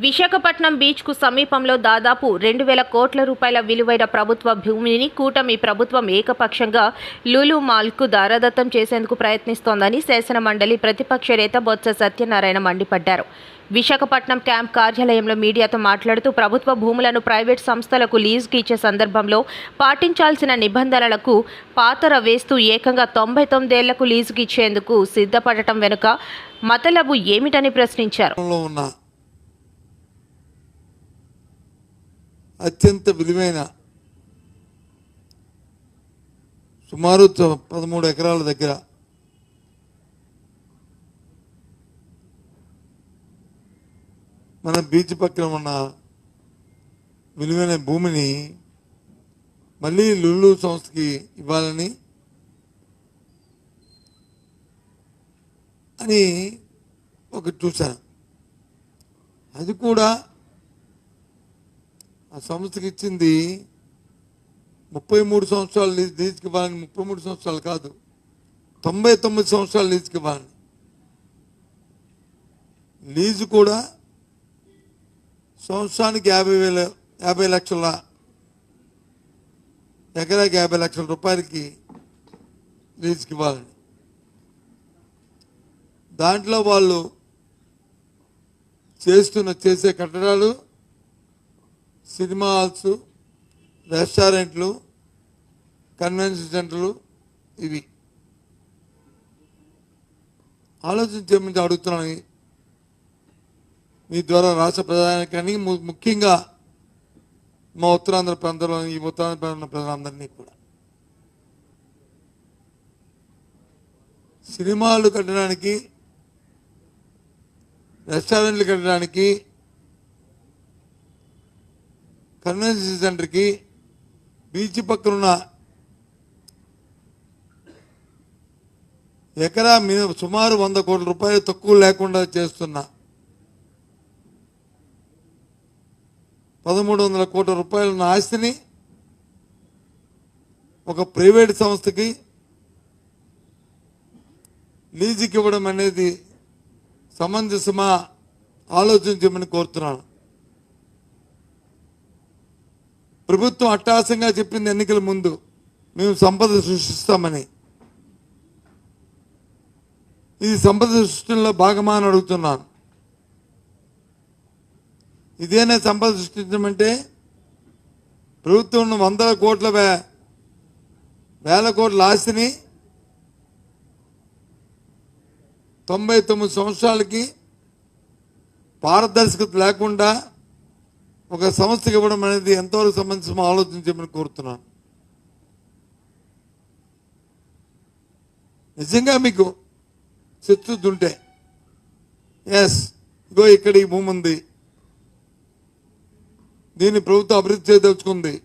విశాఖపట్నం బీచ్కు సమీపంలో దాదాపు 2,000 కోట్ల రూపాయల విలువైన ప్రభుత్వ భూమిని కూటమి ప్రభుత్వం ఏకపక్షంగా లులు మాల్కు దారాదత్తం చేసేందుకు ప్రయత్నిస్తోందని శాసనమండలి ప్రతిపక్ష నేత బొత్స సత్యనారాయణ మండిపడ్డారు. విశాఖపట్నం క్యాంప్ కార్యాలయంలో మీడియాతో మాట్లాడుతూ ప్రభుత్వ భూములను ప్రైవేట్ సంస్థలకు లీజుకు ఇచ్చే సందర్భంలో పాటించాల్సిన నిబంధనలకు పాతర వేస్తూ ఏకంగా 99 ఏళ్లకు లీజుకు ఇచ్చేందుకు సిద్ధపడటం వెనుక మతలబు ఏమిటని ప్రశ్నించారు. అత్యంత విలువైన సుమారు 13 ఎకరాల దగ్గర మన బీచ్ పక్కన ఉన్న విలువైన భూమిని మళ్ళీ లులు సంస్థకి ఇవ్వాలని అని ఒకటి చూశాను. అది కూడా ఆ సంస్థకి ఇచ్చింది 33 సంవత్సరాలు లీజుకి ఇవ్వాలని. 33 సంవత్సరాలు కాదు, 99 సంవత్సరాలు లీజుకి ఇవ్వాలని. లీజు కూడా సంవత్సరానికి 50 లక్షల ఎకరాకి 50 లక్షల రూపాయలకి లీజుకి ఇవ్వాలని. దాంట్లో వాళ్ళు చేసే కట్టడాలు, సినిమా హాల్స్, రెస్టారెంట్లు, కన్వెన్షన్ సెంటర్లు, ఇవి ఆలోచించేమని అడుగుతున్నాను మీ ద్వారా రాష్ట్ర ప్రధానికానికి, ముఖ్యంగా మా ఉత్తరాంధ్ర ప్రాంతంలో ఈ ఉత్తరాంధ్ర ప్రాంతంలో ప్రజలందరినీ కూడా. సినిమాలు కట్టడానికి, రెస్టారెంట్లు కట్టడానికి, కన్వెన్షన్ సెంటర్కి, బీచ్ పక్కనున్న ఎకరా సుమారు 100 కోట్ల రూపాయలు తక్కువ లేకుండా చేస్తున్న 1,300 కోట్ల రూపాయల ఆస్తిని ఒక ప్రైవేట్ సంస్థకి లీజుకి ఇవ్వడం అనేది సమంజసమా ఆలోచించమని కోరుతున్నాను. ప్రభుత్వం అట్టాసంగా చెప్పింది ఎన్నికల ముందు మేము సంపద సృష్టిస్తామని. ఇది సంపద సృష్టిలో భాగమా అని అడుగుతున్నాను. ఇదేనా సంపద సృష్టించమంటే? ప్రభుత్వం 100 కోట్ల 1000 కోట్ల ఆస్తిని 99 సంవత్సరాలకి పారదర్శకత లేకుండా ఒక సంస్థకి ఇవ్వడం అనేది ఎంతవరకు సంబంధించి ఆలోచించమని కోరుతున్నాను. నిజంగా మీకు చిత్తశుద్ధి ఉంటే, ఎస్ ఇగో ఇక్కడ ఈ భూమి ఉంది, దీన్ని ప్రభుత్వం అభివృద్ధి చేయదలుచుకుంది,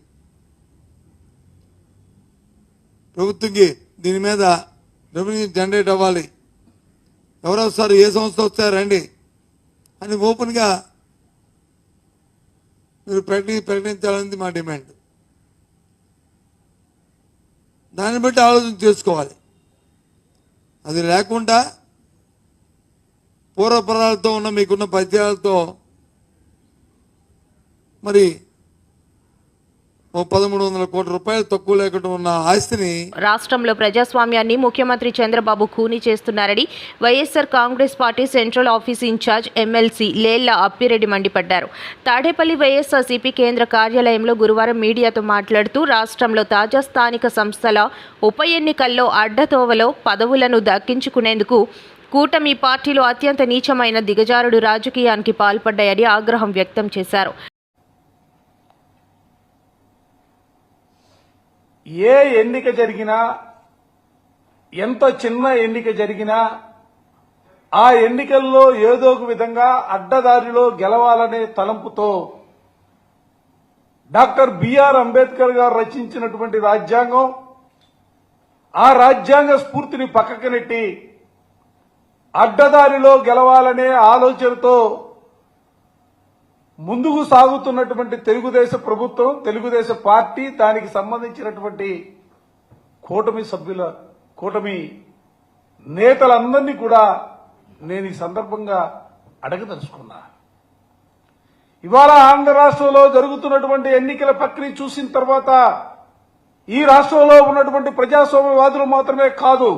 ప్రభుత్వంకి దీని మీద రెవెన్యూ జనరేట్ అవ్వాలి, ఎవరు వస్తారు, ఏ సంస్థ వస్తారు రండి అని ఓపెన్గా మీరు ప్రకటించాలనేది మా డిమాండ్. దాన్ని బట్టి ఆలోచన చేసుకోవాలి. అది లేకుండా పూర్వపరాలతో ఉన్న మీకున్న పరిచయాలతో మరి 1,300 కోట్ల రూపాయలు తక్కువ లేకుండా ఉన్న ఆస్తిని. రాష్ట్రంలో ప్రజాస్వామ్యాన్ని ముఖ్యమంత్రి చంద్రబాబు ఖూనీ చేస్తున్నారని YSR Congress Party central office incharge MLC Lella Appireddy మండిపడ్డారు. తాడేపల్లి వైఎస్ఆర్సీపీ కేంద్ర కార్యాలయంలో గురువారం మీడియాతో మాట్లాడుతూ రాష్ట్రంలో తాజా స్థానిక సంస్థల ఉప ఎన్నికల్లో అడ్డతోవలో పదవులను దక్కించుకునేందుకు కూటమి పార్టీలు అత్యంత నీచమైన దిగజారుడు రాజకీయానికి పాల్పడ్డాయని ఆగ్రహం వ్యక్తం చేశారు. ఏ ఎన్నిక జరిగినా, ఎంత చిన్న ఎన్నిక జరిగినా ఆ ఎన్నికల్లో ఏదో ఒక విధంగా అడ్డదారిలో గెలవాలనే తలంపుతో డాక్టర్ బిఆర్ అంబేద్కర్ గారు రచించినటువంటి రాజ్యాంగం, ఆ రాజ్యాంగ స్ఫూర్తిని పక్కకు నెట్టి అడ్డదారిలో గెలవాలనే ఆలోచనతో ముందుకు సాగుతున్నటువంటి తెలుగుదేశం ప్రభుత్వం, తెలుగుదేశం పార్టీ, దానికి సంబంధించినటువంటి కూటమి నేతలందరినీ కూడా నేను ఈ సందర్భంగా అడగదలుచుకున్నా. ఇవాళ ఆంధ్ర రాష్ట్రంలో జరుగుతున్నటువంటి ఎన్నికల ప్రక్రియ చూసిన తర్వాత ఈ రాష్ట్రంలో ఉన్నటువంటి ప్రజాస్వామ్యవాదులు మాత్రమే కాదు,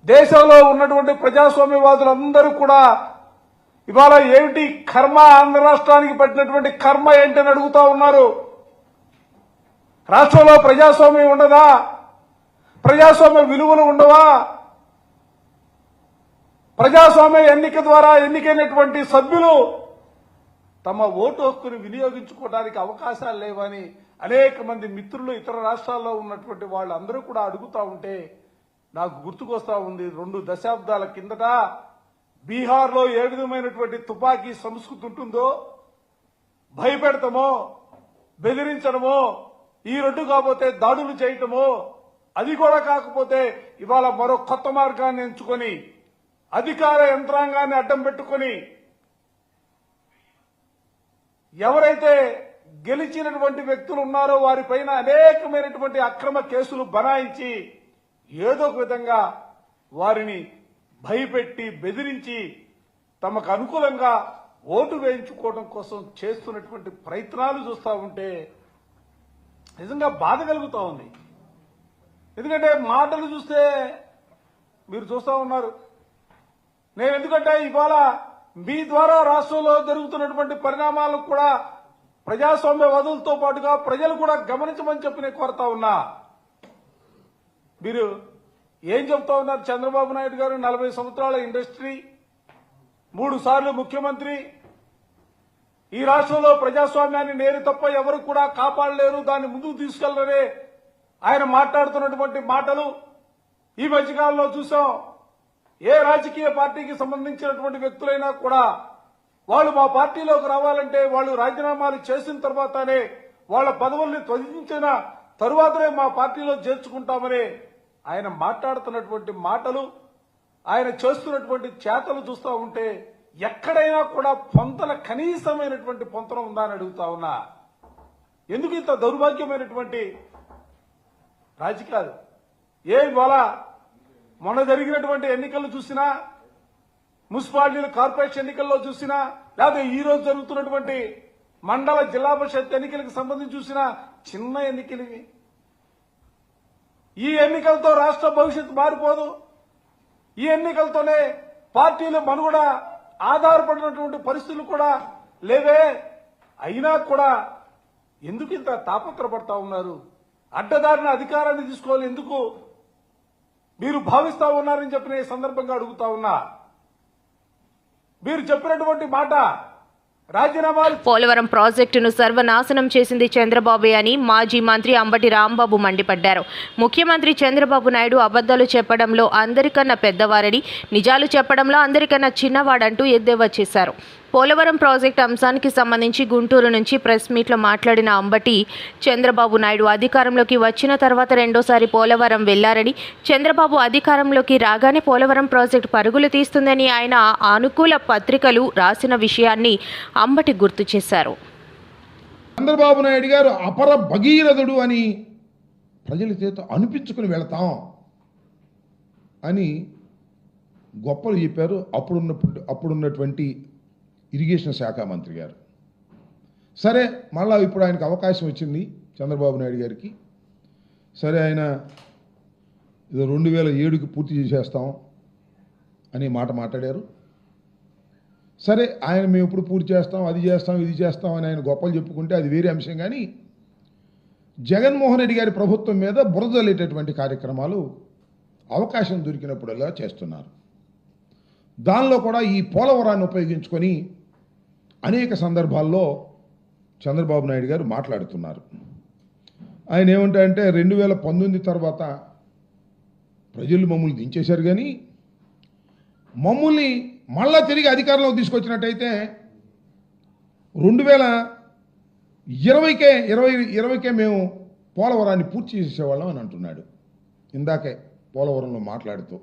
దేశంలో ఉన్నటువంటి ప్రజాస్వామ్యవాదులందరూ కూడా ఇవాళ ఏమిటి కర్మ, ఆంధ్ర రాష్ట్రానికి పట్టినటువంటి కర్మ ఏంటని అడుగుతా ఉన్నారు. రాష్ట్రంలో ప్రజాస్వామ్యం ఉండదా? ప్రజాస్వామ్య విలువలు ఉండవా? ప్రజాస్వామ్య ఎన్నిక ద్వారా ఎన్నికైనటువంటి సభ్యులు తమ ఓటు హక్కును వినియోగించుకోవడానికి అవకాశాలు లేవని అనేక మంది మిత్రులు ఇతర రాష్ట్రాల్లో ఉన్నటువంటి వాళ్ళందరూ కూడా అడుగుతా ఉంటే నాకు గుర్తుకొస్తా ఉంది, 2 దశాబ్దాల కిందట బీహార్లో ఏ విధమైనటువంటి తుపాకీ సంస్కృతి ఉంటుందో, భయపెడతామో, బెదిరించడమో, ఈ 2 కాకపోతే దాడులు చేయటమో, అది కూడా కాకపోతే ఇవాళ మరో కొత్త మార్గాన్ని ఎంచుకొని అధికార యంత్రాంగాన్ని అడ్డం పెట్టుకొని ఎవరైతే గెలిచినటువంటి వ్యక్తులు ఉన్నారో వారిపైన అనేకమైనటువంటి అక్రమ కేసులు బనాయించి ఏదో ఒక విధంగా వారిని భయపెట్టి బెదిరించి తమకు అనుకూలంగా ఓటు వేయించుకోవడం కోసం చేస్తున్నటువంటి ప్రయత్నాలు చూస్తూ ఉంటే నిజంగా బాధ కలుగుతూ ఉంది. ఎందుకంటే మాటలు చూస్తే మీరు చూస్తూ ఉన్నారు. నేను ఎందుకంటే ఇవాళ మీ ద్వారా రాష్ట్రంలో జరుగుతున్నటువంటి పరిణామాలకు కూడా ప్రజాస్వామ్యవాదులతో పాటుగా ప్రజలు కూడా గమనించమని చెప్పి నేను కోరుతా ఉన్నా. మీరు ఏం చెప్తా ఉన్నారు? చంద్రబాబు నాయుడు గారు 40 సంవత్సరాల ఇండస్ట్రీ, 3 సార్లు ముఖ్యమంత్రి, ఈ రాష్ట్రంలో ప్రజాస్వామ్యాన్ని నేను తప్ప ఎవరు కూడా కాపాడలేరు, దాన్ని ముందుకు తీసుకెళ్లరే ఆయన మాట్లాడుతున్నటువంటి మాటలు ఈ మధ్యకాలంలో చూసాం. ఏ రాజకీయ పార్టీకి సంబంధించినటువంటి వ్యక్తులైనా కూడా వాళ్ళు మా పార్టీలోకి రావాలంటే వాళ్ళు రాజీనామాలు చేసిన తర్వాతనే, వాళ్ళ పదవుల్ని త్యజించిన తరువాతనే మా పార్టీలో చేర్చుకుంటామని ఆయన మాట్లాడుతున్నటువంటి మాటలు, ఆయన చేస్తున్నటువంటి చేతలు చూస్తూ ఉంటే ఎక్కడైనా కూడా కనీసమైనటువంటి పొంతన ఉందా అని అడుగుతా ఉన్నా. ఎందుకు ఇంత దౌర్భాగ్యమైనటువంటి రాజకీయాలు? ఇవాళ మొన్న జరిగినటువంటి ఎన్నికలు చూసినా, మున్సిపాలిటీలు కార్పొరేషన్ ఎన్నికల్లో చూసినా, లేదా ఈ రోజు జరుగుతున్నటువంటి మండల జిల్లా పరిషత్ ఎన్నికలకు సంబంధించి చూసినా చిన్న ఎన్నికలు. ఈ ఎన్నికలతో రాష్ట్ర భవిష్యత్తు మారిపోదు. ఈ ఎన్నికలతోనే పార్టీలు మనుగడ ఆధారపడినటువంటి పరిస్థితులు కూడా లేవే. అయినా కూడా ఎందుకు ఇంత తాపత్రపడతా ఉన్నారు? అడ్డదారిన అధికారాన్ని తీసుకోవాలి ఎందుకు మీరు భావిస్తా ఉన్నారని చెప్పి నేను సందర్భంగా అడుగుతా ఉన్నా. మీరు చెప్పినటువంటి మాట రాజీనామాలు. పోలవరం ప్రాజెక్టును సర్వనాశనం చేసింది చంద్రబాబే అని మాజీ మంత్రి అంబటి రాంబాబు మండిపడ్డారు. ముఖ్యమంత్రి చంద్రబాబు నాయుడు అబద్దాలు చెప్పడంలో అందరికన్నా పెద్దవారని, నిజాలు చెప్పడంలో అందరికన్నా చిన్నవాడంటూ ఎద్దేవా చేశారు. పోలవరం ప్రాజెక్టు అంశానికి సంబంధించి గుంటూరు నుంచి ప్రెస్ మీట్లో మాట్లాడిన అంబటి, చంద్రబాబు నాయుడు అధికారంలోకి వచ్చిన తర్వాత రెండోసారి పోలవరం వెళ్లారని, చంద్రబాబు అధికారంలోకి రాగానే పోలవరం ప్రాజెక్టు పరుగులు తీస్తుందని ఆయన అనుకూల పత్రికలు రాసిన విషయాన్ని అంబటి గుర్తు చేశారు. చంద్రబాబు నాయుడు గారు అపర భగీరథుడు అని ప్రజల చేత అనిపించుకుని వెళతాం అని గొప్పలు చెప్పారు అప్పుడున్నటువంటి ఇరిగేషన్ శాఖ మంత్రి గారు. సరే, మళ్ళా ఇప్పుడు ఆయనకు అవకాశం వచ్చింది చంద్రబాబు నాయుడు గారికి. సరే, ఆయన ఇది 2007కి పూర్తి చేసేస్తాం అనే మాట మాట్లాడారు. సరే, ఆయన మేము ఇప్పుడు పూర్తి చేస్తాం, అది చేస్తాం, ఇది చేస్తాం అని ఆయన గొప్పలు చెప్పుకుంటే అది వేరే అంశం. కానీ జగన్మోహన్ రెడ్డి గారి ప్రభుత్వం మీద బురదలేటటువంటి కార్యక్రమాలు అవకాశం దొరికినప్పుడల్లా చేస్తున్నారు. దానిలో కూడా ఈ పోలవరాన్ని ఉపయోగించుకొని అనేక సందర్భాల్లో చంద్రబాబు నాయుడు గారు మాట్లాడుతున్నారు. ఆయన ఏమంటారంటే 2019 తర్వాత ప్రజలు మమ్మల్ని దించేశారు, కానీ మమ్మల్ని మళ్ళా తిరిగి అధికారంలోకి తీసుకొచ్చినట్టయితే 2020కే మేము పోలవరాన్ని పూర్తి చేసేవాళ్ళం అని అంటున్నాడు. ఇందాకే పోలవరంలో మాట్లాడుతూ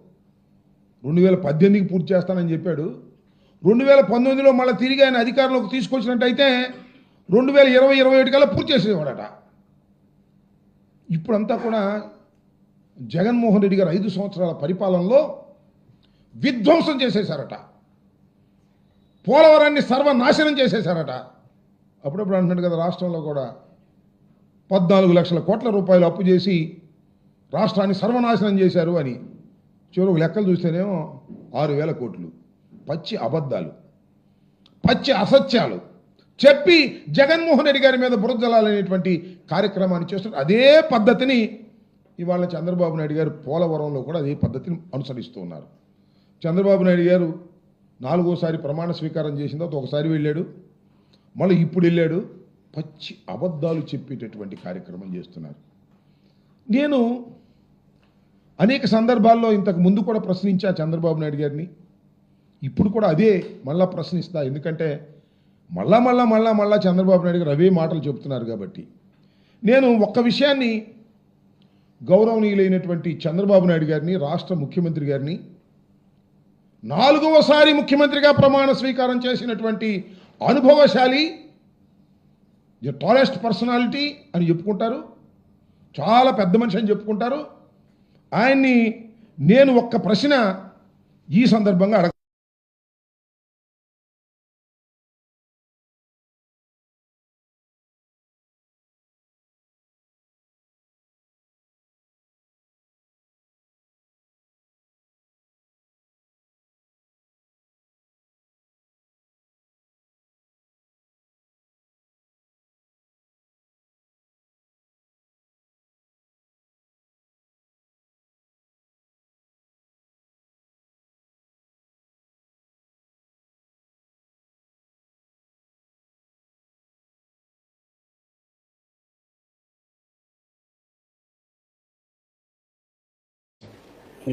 2018కి పూర్తి చేస్తానని చెప్పాడు. 2019లో మళ్ళీ తిరిగి ఆయన అధికారంలోకి తీసుకొచ్చినట్టయితే 2020-21 కల్లా పూర్తి చేసేవాడట. ఇప్పుడంతా కూడా జగన్మోహన్ రెడ్డి గారు 5 సంవత్సరాల పరిపాలనలో విధ్వంసం చేసేశారట. పోలవరాన్ని సర్వనాశనం చేసేశారట. అప్పుడప్పుడు అంటున్నాడు కదా, రాష్ట్రంలో కూడా 14 లక్షల కోట్ల రూపాయలు అప్పు చేసి రాష్ట్రాన్ని సర్వనాశనం చేశారు అని. చివరికి లెక్కలు చూస్తేనేమో 6,000 కోట్లు. పచ్చి అబద్ధాలు, పచ్చి అసత్యాలు చెప్పి జగన్మోహన్ రెడ్డి గారి మీద బురద జల్లాలనేటువంటి కార్యక్రమాన్ని చేస్తున్నారు. అదే పద్ధతిని ఇవాళ చంద్రబాబు నాయుడు గారు పోలవరంలో కూడా అదే పద్ధతిని అనుసరిస్తూ ఉన్నారు. చంద్రబాబు నాయుడు గారు 4వసారి ప్రమాణ స్వీకారం చేసిన తర్వాత ఒకసారి వెళ్ళాడు, మళ్ళీ ఇప్పుడు వెళ్ళాడు. పచ్చి అబద్ధాలు చెప్పేటటువంటి కార్యక్రమం చేస్తున్నారు. నేను అనేక సందర్భాల్లో ఇంతకు ముందు కూడా ప్రశ్నించా చంద్రబాబు నాయుడు గారిని. ఇప్పుడు కూడా అదే మళ్ళా ప్రశ్నిస్తా. ఎందుకంటే మళ్ళా చంద్రబాబు నాయుడు గారు అవే మాటలు చెబుతున్నారు కాబట్టి. నేను ఒక్క విషయాన్ని గౌరవనీయులైనటువంటి చంద్రబాబు నాయుడు గారిని, రాష్ట్ర ముఖ్యమంత్రి గారిని, 4వసారి ముఖ్యమంత్రిగా ప్రమాణ స్వీకారం చేసినటువంటి అనుభవశాలి, ది టాలెస్ట్ పర్సనాలిటీ అని చెప్పుకుంటారు, చాలా పెద్ద మనిషి అని చెప్పుకుంటారు. ఆయన్ని నేను ఒక్క ప్రశ్న ఈ సందర్భంగా అడగ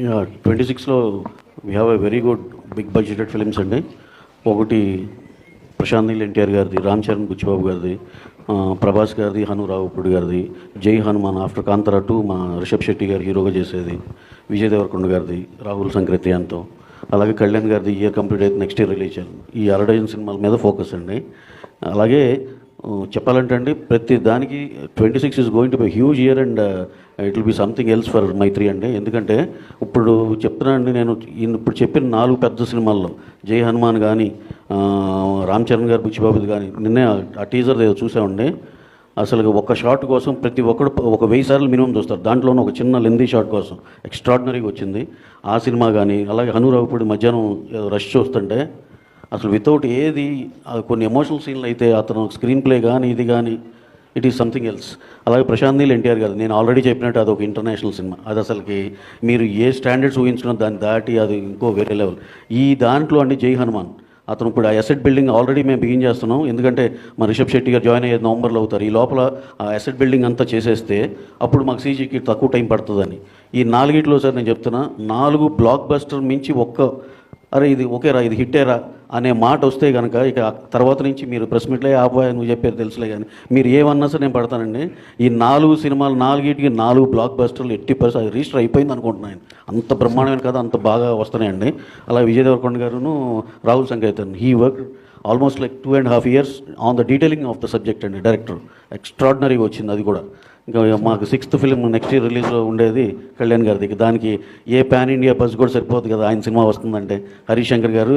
యా 26లో we have a very good big budgeted films అండి. ఒకటి ప్రశాంత్ నీల్ ఎన్టీఆర్ గారిది, రామ్ చరణ్ బుచ్చిబాబు గారిది, ప్రభాస్ గారిది, హను రావుపూడి గారిది, జై హనుమాన్ ఆఫ్టర్ కాంతారా 2 మా రిషబ్ శెట్టి గారు హీరోగా చేసేది, విజయ్ దేవరకొండ గారిది, రాహుల్ సంక్రతియాన్తో, అలాగే కళ్యాణ్ గారిది ఇయర్ కంప్లీట్ అయితే నెక్స్ట్ ఇయర్ రిలీజ్ చేయాలి. ఈ 6 సినిమాల మీద ఫోకస్ అండి. అలాగే చెప్పాలంటే అండి, ప్రతి దానికి 26 is going to be huge year and it will be something else for Mythri అండి. ఎందుకంటే ఇప్పుడు చెప్తున్నానండి, నేను ఇప్పుడు చెప్పిన 4 పెద్ద సినిమాల్లో జై హనుమాన్ కానీ, రామ్ చరణ్ గారు బుచ్చిబాబుది కానీ, నిన్నే ఆ టీజర్ ఏదో చూసామండి. అసలు ఒక షాట్ కోసం ప్రతి ఒక్కడు ఒక 1000 సార్లు మినిమం చూస్తారు. దాంట్లోనూ ఒక చిన్న లెందీ షాట్ కోసం ఎక్స్ట్రాడినరీగా వచ్చింది ఆ సినిమా. కానీ అలాగే హను రావుపూడి మధ్యాహ్నం రష్ చూస్తుంటే అసలు వితౌట్ ఏది కొన్ని ఎమోషనల్ సీన్లు అయితే అతను స్క్రీన్ ప్లే కానీ ఇది కానీ ఇట్ ఈస్ సంథింగ్ ఎల్స్. అలాగే ప్రశాంత్ నీల్ ఎన్టీఆర్ గారు నేను ఆల్రెడీ చెప్పినట్టు అది ఒక ఇంటర్నేషనల్ సినిమా. అది అసలుకి మీరు ఏ స్టాండర్డ్స్ ఊహించుకున్న దాన్ని దాటి అది ఇంకో వేరే లెవెల్. ఈ దాంట్లో అండి జై హనుమాన్ అతను ఇప్పుడు ఆ అసెట్ బిల్డింగ్ ఆల్రెడీ మేము బిగిన్ చేస్తున్నాం. ఎందుకంటే మా రిషబ్ శెట్టి గారు జాయిన్ అయ్యేది నవంబర్లో అవుతారు. ఈ లోపల ఆ అసెట్ బిల్డింగ్ అంతా చేసేస్తే అప్పుడు మాకు సీజీకి తక్కువ టైం పడుతుందని. ఈ 4 సార్ నేను చెప్తున్నా, 4 బ్లాక్ బస్టర్ మించి అరే ఇది ఓకేరా, ఇది హిట్టేరా అనే మాట వస్తే కనుక ఇక తర్వాత నుంచి మీరు ప్రెస్ మీట్లే ఆపోయా నువ్వు చెప్పారు తెలుసులే కానీ మీరు ఏమన్నా సరే నేను పడతానండి. ఈ 4 సినిమాలు 4 బ్లాక్ బస్టర్లు 80% అది రిజిస్టర్ అయిపోయింది అనుకుంటున్నాను. అంత బ్రహ్మాండమైన కదా, అంత బాగా వస్తున్నాయండి. అలా విజయ్ దేవరకొండ గారును Rahul Sankrityan he work almost like 2.5 years on the detailing of the subject అండి. డైరెక్టర్ ఎక్స్ట్రాడినరీగా వచ్చింది. అది కూడా ఇంకా మాకు 6th ఫిలిం నెక్స్ట్ ఇయర్ రిలీజ్లో ఉండేది కళ్యాణ్ గారిది. దానికి ఏ పాన్ ఇండియా బస్ కూడా సరిపోదు కదా ఆయన సినిమా వస్తుందంటే. హరీష్ శంకర్ గారు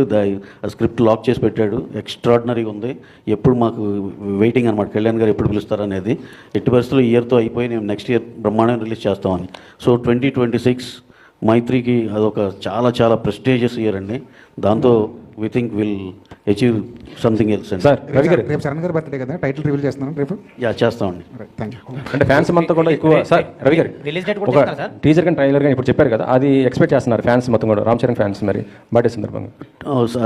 స్క్రిప్ట్ లాక్ చేసి పెట్టాడు. ఎక్స్ట్రాడినరీగా ఉంది. ఎప్పుడు మాకు వెయిటింగ్ అనమాట కళ్యాణ్ గారు ఎప్పుడు పిలుస్తారనేది. ఎట్టి పరిస్థితుల్లో ఈ ఇయర్తో అయిపోయి మేము నెక్స్ట్ ఇయర్ బ్రహ్మాండం రిలీజ్ చేస్తామని. సో 2026 మైత్రికి అదొక చాలా చాలా ప్రెస్టీజియస్ ఇయర్ అండి. దాంతో we think will achieve something else అండి. సార్ రవి గారు రేపు చరణ్ గారి బర్త్డే కదా, టైటిల్ రివీల్ చేస్తున్నాను రేపు. యా చేస్తామండి. Thank you. అంటే ఫ్యాన్స్ మొత్తం కూడా ఎక్కువ సార్ రవి గారు రిలీజ్ డేట్ ఒక కూడా చెప్తారా సార్? టీజర్ కానీ ట్రైలర్ కానీ ఇప్పుడు చెప్పారు కదా, అది ఎక్స్పెక్ట్ చేస్తున్నారు ఫ్యాన్స్ మొత్తం కూడా, రామ్ చరణ్ ఫ్యాన్స్ మరి బర్త్డే సందర్భంగా.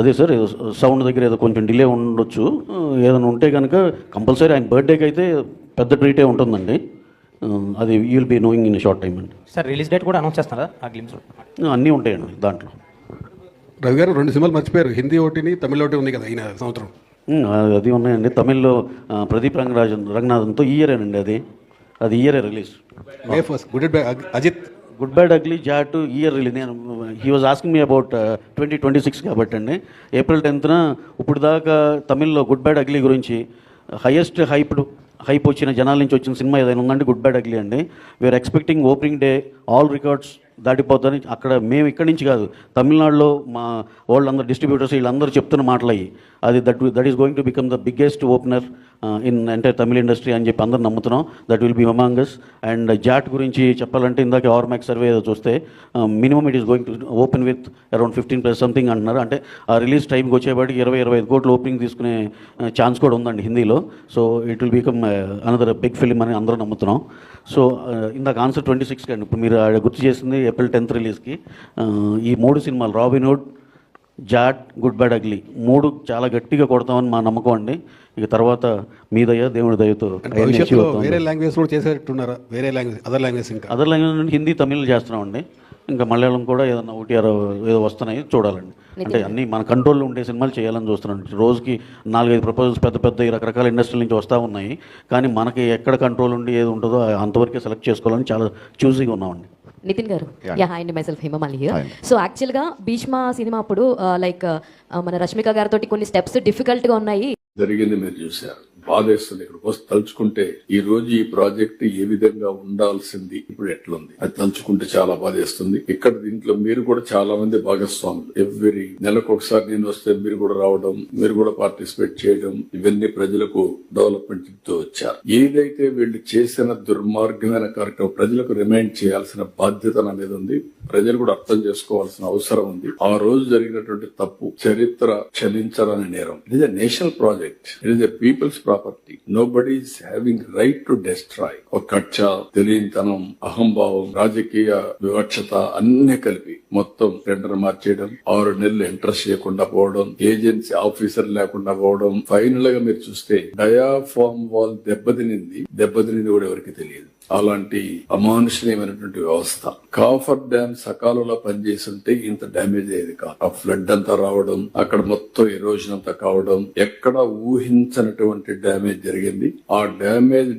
అదే సార్, సౌండ్ దగ్గర ఏదో కొంచెం డిలే ఉండొచ్చు. ఏదైనా ఉంటే కనుక కంపల్సరీ ఆయన బర్త్డేకి అయితే పెద్ద ట్రీటే ఉంటుందండి. అది you will be knowing in short time అండి. సార్ రిలీజ్ డేట్ కూడా అనౌన్స్ చేస్తారా ఆ గ్లిమ్స్? అన్నీ ఉంటాయండి దాంట్లో. రవి గారు 2 సినిమాలు మర్చిపోయారు, హిందీ ఒకటిని తమిళ ఒకటి ఉంది కదా ఈయన సంవత్సరం. అది ఉన్నాయండి. తమిళ్లో ప్రదీప్ రంగనాథన్తో ఈ ఇయరేనండి. అది ఇయరే release. May 1st good bye Ajith good bad ugly Jaat year release. నేను he was asking me about 2026 కాబట్టి అండి. April 10th ఇప్పుడు దాకా తమిళ్లో గుడ్ బ్యాడ్ అగ్లీ గురించి హైయెస్ట్ హైప్ వచ్చిన జనాల నుంచి వచ్చిన సినిమా ఏదైనా ఉందంటే గుడ్ బ్యాడ్ అగ్లీ అండి. We're expecting opening day all records దాటిపోతుంది. అక్కడ మేము ఇక్కడి నుంచి కాదు, తమిళనాడులో మా వాళ్ళందరూ డిస్ట్రిబ్యూటర్స్ వీళ్ళందరూ చెప్తున్న మాటలు అయ్యి, అది that is going to become the biggest opener in entire Tamil industry అని చెప్పి అందరూ నమ్ముతున్నాం. That will be among us. And Jaat గురించి చెప్పాలంటే ఇందాక ఆర్మాక్స్ సర్వే ఏదో చూస్తే minimum it is going to open with around 15+ something అంటున్నారు. అంటే ఆ రిలీజ్ టైంకి వచ్చేపాటికి 20-25 కోట్లు ఓపెనింగ్ తీసుకునే ఛాన్స్ కూడా ఉందండి హిందీలో. So it will become another big film అని అందరూ నమ్ముతున్నాం. సో ఇందాక ఆన్సర్ 26 అండి. ఇప్పుడు మీరు గుర్తు చేసింది April 10th రిలీజ్కి. ఈ 3 సినిమాలు Robinhood, Jaat, good bad ugly 3 చాలా గట్టిగా కొడతామని మా నమ్మకం అండి. ఇక తర్వాత మీ దయ దేవుడి దయతో భవిష్యత్తులో వేరే లాంగ్వేజ్ కూడా చేసేట్టున్నారా? వేరే లాంగ్వేజ్, అదర్ లాంగ్వేజ్, ఇంకా అదర్ లాంగ్వేజ్ నుండి హిందీ, తమిళ్ చేస్తున్నామండి. ఇంకా మలయాళం కూడా ఏదన్నా ఒకటి ఏదో వస్తున్నాయి, చూడాలండి. అంటే అన్నీ మన కంట్రోల్లో ఉండే సినిమాలు చేయాలని చూస్తున్నాం. రోజుకి 4-5 ప్రపోజల్స్ పెద్ద ఈ రకరకాల ఇండస్ట్రీల నుంచి వస్తూ ఉన్నాయి. కానీ మనకి ఎక్కడ కంట్రోల్ ఉండి ఏది ఉంటుందో అంతవరకే సెలెక్ట్ చేసుకోవాలని చాలా చూసీగా ఉన్నామండి. నితిన్ గారు, హాయ్ అండి, మైసెల్ఫ్ హేమమాలి హియర్. సో యాక్చువల్గా భీష్మ సినిమా అప్పుడు లైక్ మన రష్మిక గారితో కొన్ని స్టెప్స్ డిఫికల్ట్గా ఉన్నాయి. జరిగింది మీరు చూశారు, బాధేస్తుంది. ఇక్కడికి వస్తే తలుచుకుంటే ఈ రోజు ఈ ప్రాజెక్ట్ ఏ విధంగా ఉండాల్సింది ఇప్పుడు ఎట్లుంది అది తలుచుకుంటే చాలా బాధేస్తుంది. ఇక్కడ దీంట్లో మీరు కూడా చాలా మంది భాగస్వాములు. ఎవ్రీ నెలకు ఒకసారి నేను వస్తే మీరు కూడా రావడం, మీరు కూడా పార్టిసిపేట్ చేయడం, ఇవన్నీ ప్రజలకు డెవలప్మెంట్ తో వచ్చారు. ఏదైతే వీళ్ళు చేసిన దుర్మార్గమైన కార్యక్రమం ప్రజలకు రిమైండ్ చేయాల్సిన బాధ్యత నా మీద ఉంది. ప్రజలు కూడా అర్థం చేసుకోవాల్సిన అవసరం ఉంది. ఆ రోజు జరిగినటువంటి తప్పు చరిత్ర క్షమించాలని నేరం. It is a national project, it is a peoples property. Nobody is having right to destroy. ఒక కక్ష, తెలియనితనం, అహంభావం, రాజకీయ వివక్షత అన్ని కలిపి మొత్తం టెండర్ మార్చేయడం, 6 నెలలు ఇంట్రెస్ట్ చేయకుండా పోవడం, ఏజెన్సీ ఆఫీసర్ లేకుండా పోవడం. ఫైనల్ గా మీరు చూస్తే డయాఫామ్ వాల్ దెబ్బతినింది కూడా ఎవరికి తెలియదు. అలాంటి అమానుషణీయమైనటువంటి వ్యవస్థ. కాఫర్ డ్యామ్ సకాలంలో పనిచేస్తుంటే ఇంత డ్యామేజ్ అయ్యేది కాదు. ఆ ఫ్లడ్ అంతా రావడం, అక్కడ మొత్తం ఎరోజన్ అంతా కావడం, ఎక్కడ ఊహించనటువంటి డ్యామేజ్ జరిగింది. ఆ డ్యామేజ్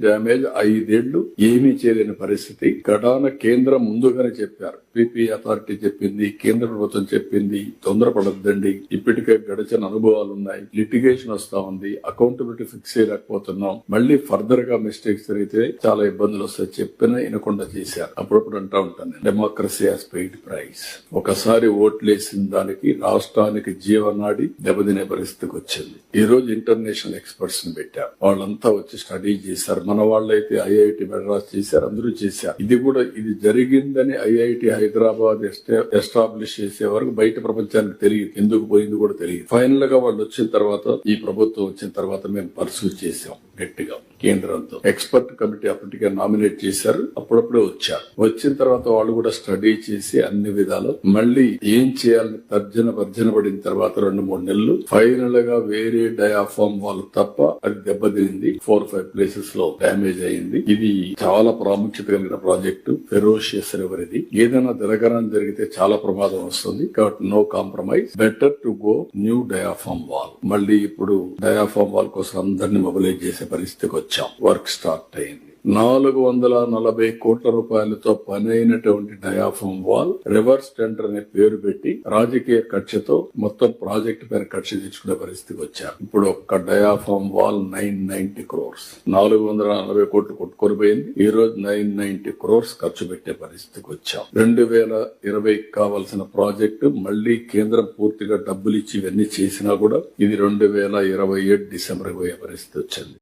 5 ఏళ్లు ఏమీ చేయలేని పరిస్థితి. గడాన కేంద్రం ముందుగానే చెప్పారు, పిపి అథారిటీ చెప్పింది, కేంద్ర ప్రభుత్వం చెప్పింది, తొందరపడద్దండి, ఇప్పటికే గడిచిన అనుభవాలు ఉన్నాయి, లిటిగేషన్ వస్తా ఉంది, అకౌంటబిలిటీ ఫిక్స్ చేయలేకపోతున్నాం, మళ్ళీ ఫర్దర్ గా మిస్టేక్స్ జరిగితే చాలా ఇబ్బందులు వస్తాయి చెప్పినా వినకుండా చేశారు. అప్పుడప్పుడు అంటా ఉంటాను, డెమోక్రసీ హాస్ పెయిడ్ ప్రైస్. ఒకసారి ఓట్లేసిన దానికి రాష్ట్రానికి జీవనాడి దెబ్బతినే పరిస్థితికి వచ్చింది. ఈ రోజు ఇంటర్నేషనల్ ఎక్స్పర్ట్స్ ని పెట్టారు, వాళ్ళంతా వచ్చి స్టడీ చేశారు. మన వాళ్ళైతే ఐఐటి మెడ్రాస్ చేశారు, అందరూ చేశారు. ఇది జరిగిందని ఐఐటి హైదరాబాద్ ఎస్టాబ్లిష్ చేసే వరకు బయట ప్రపంచానికి తెలియదు, ఎందుకు పోయింది కూడా తెలియదు. ఫైనల్ గా వాళ్ళు వచ్చిన తర్వాత, ఈ ప్రభుత్వం వచ్చిన తర్వాత మేము పర్సూ చేసాం గట్టిగా కేంద్రంతో. ఎక్స్పర్ట్ కమిటీ అప్పటికే నామినేట్ చేశారు, అప్పుడప్పుడే వచ్చారు. వచ్చిన తర్వాత వాళ్ళు కూడా స్టడీ చేసి అన్ని విధాలు మళ్ళీ ఏం చేయాలని భర్జన పడిన తర్వాత 2-3 నెలలు ఫైనల్ గా వేరే డయాఫామ్ వాళ్ళు తప్ప అది దెబ్బతింది. 4-5 ప్లేసెస్ లో డ్యామేజ్ అయింది. ఇది చాలా ప్రాముఖ్యత కలిగిన ప్రాజెక్టు, ఫెరోషియస్ రివర్. ఇది ఏదైనా జరగడం జరిగితే చాలా ప్రమాదం వస్తుంది కాబట్టి no compromise, better to go new diaphragm wall. మళ్ళీ ఇప్పుడు డయాఫామ్ వాల్ కోసం అందరినీ మొబిలైజ్ చేసే పరిస్థితికి వచ్చాం. వర్క్ స్టార్ట్ అయింది. 440 కోట్ల రూపాయలతో పనైనటువంటి డయాఫామ్ వాల్ రివర్స్ టెండర్ అనే పేరు పెట్టి రాజకీయ కక్షతో మొత్తం ప్రాజెక్టు పైన కక్ష తెచ్చుకునే పరిస్థితికి వచ్చారు. ఇప్పుడు ఒక్క డయాఫామ్ వాల్ 990 crores, 440 కోట్లు కొట్టుకొని పోయింది. ఈ రోజు 990 crores ఖర్చు పెట్టే పరిస్థితికి వచ్చాం. 2020 కావాల్సిన ప్రాజెక్టు మళ్లీ కేంద్రం పూర్తిగా డబ్బులు ఇచ్చి ఇవన్నీ చేసినా కూడా ఇది 2027 డిసెంబర్ పోయే పరిస్థితి వచ్చింది.